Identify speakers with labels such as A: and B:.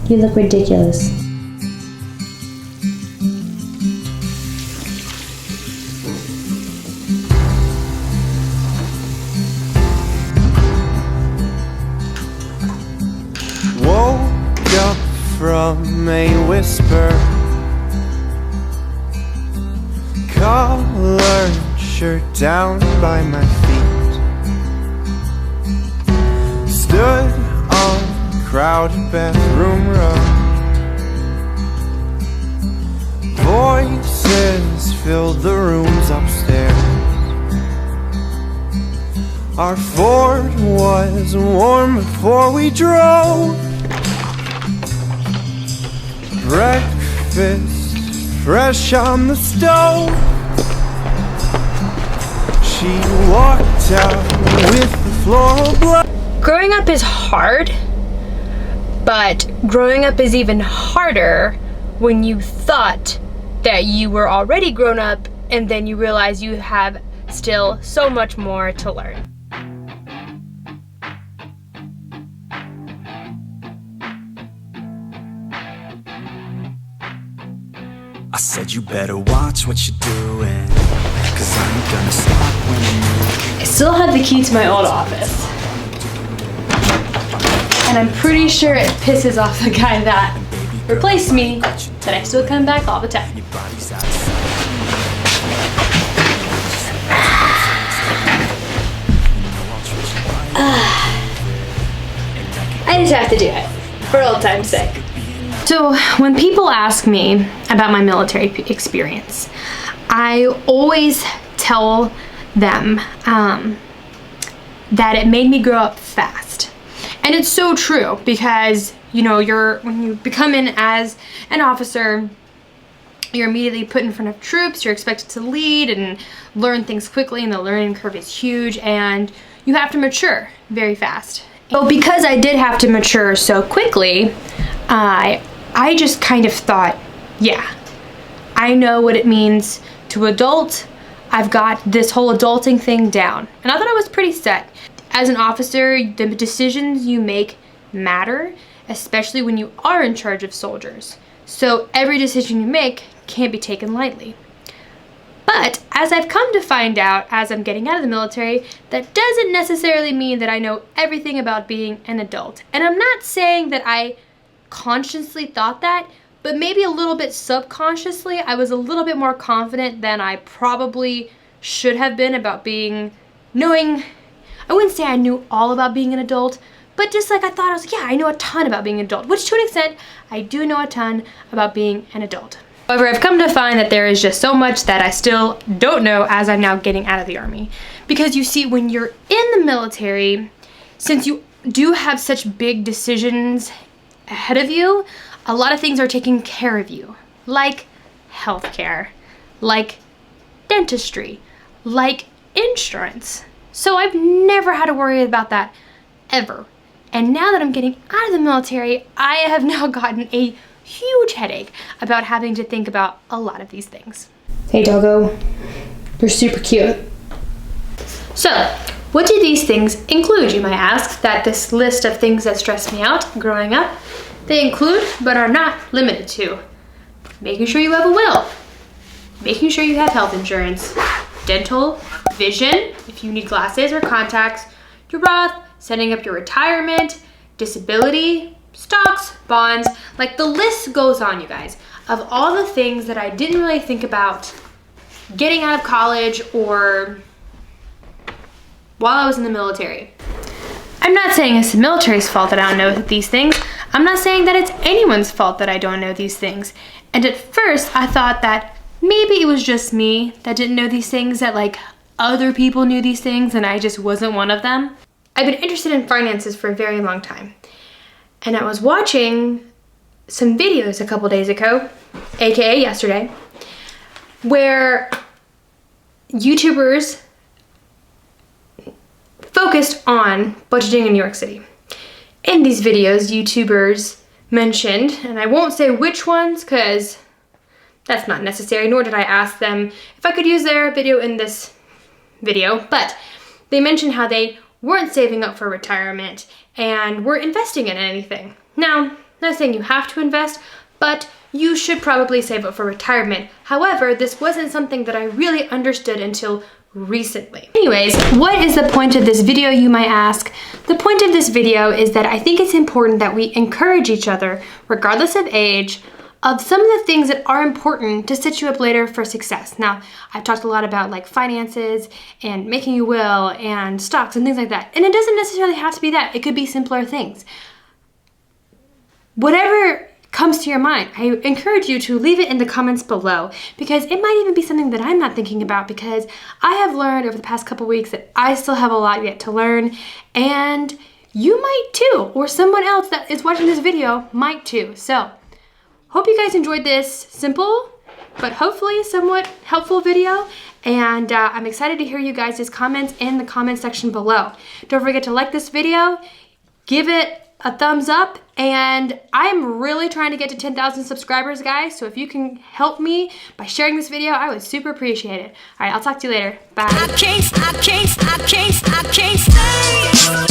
A: You look ridiculous.
B: Woke up from a whisper, collared shirt down by my feet, stood on crowded bathroom row. Voices filled the rooms upstairs. Our Ford was warm before we drove. Breakfast fresh on the stove. She walked out with the floral blood.
C: Growing up is hard, but growing up is even harder when you thought that you were already grown up and then you realize you have still so much more to learn.
D: I said you better watch what you're doing, 'cause I ain't gonna stop when I'm moving.
C: I still have the key to my old office. And I'm pretty sure it pisses off the guy that replaced me that I still come back all the time.
D: Your body's outside.
C: I just have to do it for old time's sake. So when people ask me about my military experience, I always tell them that it made me grow up fast. And it's so true because, you know, when you become in as an officer, you're immediately put in front of troops, you're expected to lead and learn things quickly, and the learning curve is huge, and you have to mature very fast. So because I did have to mature so quickly, I just kind of thought, yeah, I know what it means to adult. I've got this whole adulting thing down. And I thought I was pretty set. As an officer, the decisions you make matter, especially when you are in charge of soldiers. So every decision you make can't be taken lightly. But as I've come to find out as I'm getting out of the military, that doesn't necessarily mean that I know everything about being an adult. And I'm not saying that I consciously thought that, but maybe a little bit subconsciously, I was a little bit more confident than I probably should have been about knowing, I wouldn't say I knew all about being an adult, but just like I thought, I was like, yeah, I know a ton about being an adult, which to an extent, I do know a ton about being an adult. However, I've come to find that there is just so much that I still don't know as I'm now getting out of the Army. Because you see, when you're in the military, since you do have such big decisions ahead of you, a lot of things are taken care of you, like healthcare, like dentistry, like insurance. So I've never had to worry about that ever. And now that I'm getting out of the military, I have now gotten a huge headache about having to think about a lot of these things. Hey doggo, you're super cute. So, what do these things include, you might ask? That this list of things that stress me out growing up, they include, but are not limited to, making sure you have a will, making sure you have health insurance, dental, vision, if you need glasses or contacts, your Roth, setting up your retirement, disability, stocks, bonds, like the list goes on, you guys, of all the things that I didn't really think about getting out of college or while I was in the military. I'm not saying it's the military's fault that I don't know these things. I'm not saying that it's anyone's fault that I don't know these things. And at first I thought that maybe it was just me that didn't know these things, that like other people knew these things and I just wasn't one of them. I've been interested in finances for a very long time. And I was watching some videos a couple days ago, aka yesterday, where YouTubers focused on budgeting in New York City. In these videos, YouTubers mentioned, and I won't say which ones because that's not necessary, nor did I ask them if I could use their video in this video, but they mentioned how they weren't saving up for retirement and weren't investing in anything. Now, Not saying you have to invest, but you should probably save up for retirement. However, this wasn't something that I really understood until recently. Anyways, what is the point of this video, you might ask? The point of this video is that I think it's important that we encourage each other, regardless of age, of some of the things that are important to set you up later for success. Now, I've talked a lot about like finances and making a will and stocks and things like that. And it doesn't necessarily have to be that. It could be simpler things. Whatever comes to your mind, I encourage you to leave it in the comments below, because it might even be something that I'm not thinking about, because I have learned over the past couple weeks that I still have a lot yet to learn, and you might too, or someone else that is watching this video might too. So, hope you guys enjoyed this simple, but hopefully somewhat helpful video. And I'm excited to hear you guys' comments in the comment section below. Don't forget to like this video, give it a thumbs up, and I'm really trying to get to 10,000 subscribers, guys. So if you can help me by sharing this video, I would super appreciate it. All right, I'll talk to you later. Bye.
A: I can't stay.